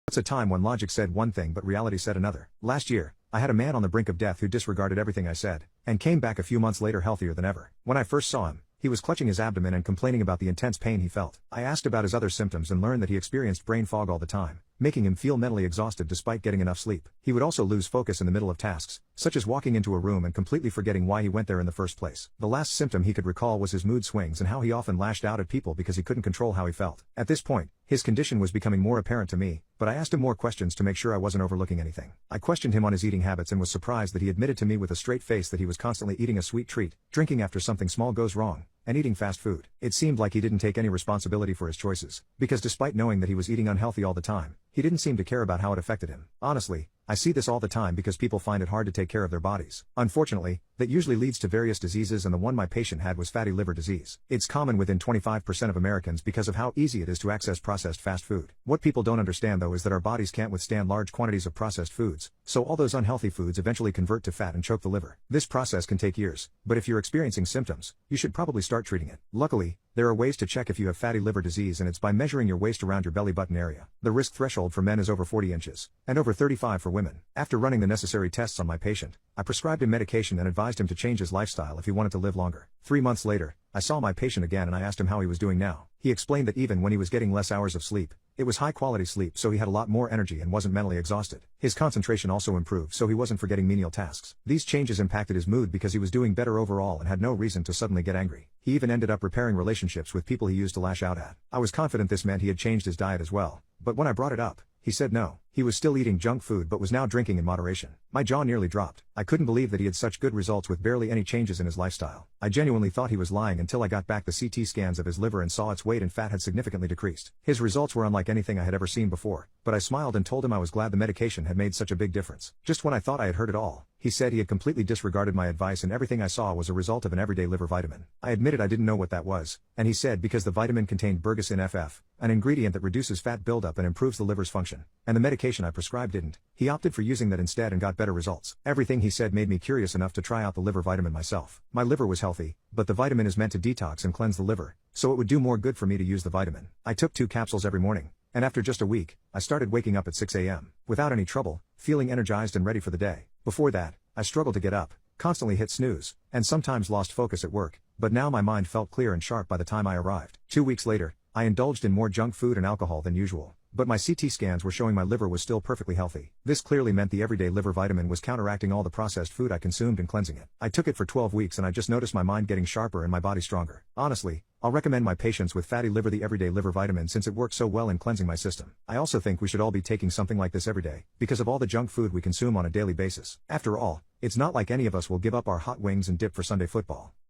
It's a time when logic said one thing but reality said another. Last year, I had a man on the brink of death who disregarded everything I said, and came back a few months later healthier than ever. When I first saw him, he was clutching his abdomen and complaining about the intense pain he felt. I asked about his other symptoms and learned that he experienced brain fog all the time, making him feel mentally exhausted despite getting enough sleep. He would also lose focus in the middle of tasks, such as walking into a room and completely forgetting why he went there in the first place. The last symptom he could recall was his mood swings and how he often lashed out at people because he couldn't control how he felt. At this point, his condition was becoming more apparent to me, but I asked him more questions to make sure I wasn't overlooking anything. I questioned him on his eating habits and was surprised that he admitted to me with a straight face that he was constantly eating a sweet treat, drinking after something small goes wrong, and eating fast food. It seemed like he didn't take any responsibility for his choices, because despite knowing that he was eating unhealthy all the time, he didn't seem to care about how it affected him. Honestly, I see this all the time because people find it hard to take care of their bodies. Unfortunately, that usually leads to various diseases, and the one my patient had was fatty liver disease. It's common within 25% of Americans because of how easy it is to access processed fast food. What people don't understand though is that our bodies can't withstand large quantities of processed foods, so all those unhealthy foods eventually convert to fat and choke the liver. This process can take years, but if you're experiencing symptoms, you should probably start treating it. Luckily, there are ways to check if you have fatty liver disease, and it's by measuring your waist around your belly button area. The risk threshold for men is over 40 inches, and over 35 for women. After running the necessary tests on my patient, I prescribed him medication and advised him to change his lifestyle if he wanted to live longer. 3 months later, I saw my patient again and I asked him how he was doing now. He explained that even when he was getting less hours of sleep, it was high-quality sleep, so he had a lot more energy and wasn't mentally exhausted. His concentration also improved, so he wasn't forgetting menial tasks. These changes impacted his mood because he was doing better overall and had no reason to suddenly get angry. He even ended up repairing relationships with people he used to lash out at. I was confident this meant he had changed his diet as well, but when I brought it up, he said no. He was still eating junk food but was now drinking in moderation. My jaw nearly dropped. I couldn't believe that he had such good results with barely any changes in his lifestyle. I genuinely thought he was lying until I got back the CT scans of his liver and saw its weight and fat had significantly decreased. His results were unlike anything I had ever seen before, but I smiled and told him I was glad the medication had made such a big difference. Just when I thought I had heard it all, he said he had completely disregarded my advice and everything I saw was a result of an everyday liver vitamin. I admitted I didn't know what that was, and he said because the vitamin contained bergocin FF, an ingredient that reduces fat buildup and improves the liver's function, and the medication I prescribed didn't. He opted for using that instead and got better results. Everything he said made me curious enough to try out the liver vitamin myself. My liver was healthy, but the vitamin is meant to detox and cleanse the liver, so it would do more good for me to use the vitamin. I took 2 capsules every morning, and after just a week, I started waking up at 6 a.m. without any trouble, feeling energized and ready for the day. Before that, I struggled to get up, constantly hit snooze, and sometimes lost focus at work, but now my mind felt clear and sharp by the time I arrived. 2 weeks later, I indulged in more junk food and alcohol than usual, but my CT scans were showing my liver was still perfectly healthy. This clearly meant the everyday liver vitamin was counteracting all the processed food I consumed and cleansing it. I took it for 12 weeks and I just noticed my mind getting sharper and my body stronger. Honestly, I'll recommend my patients with fatty liver the everyday liver vitamin since it works so well in cleansing my system. I also think we should all be taking something like this every day, because of all the junk food we consume on a daily basis. After all, it's not like any of us will give up our hot wings and dip for Sunday football.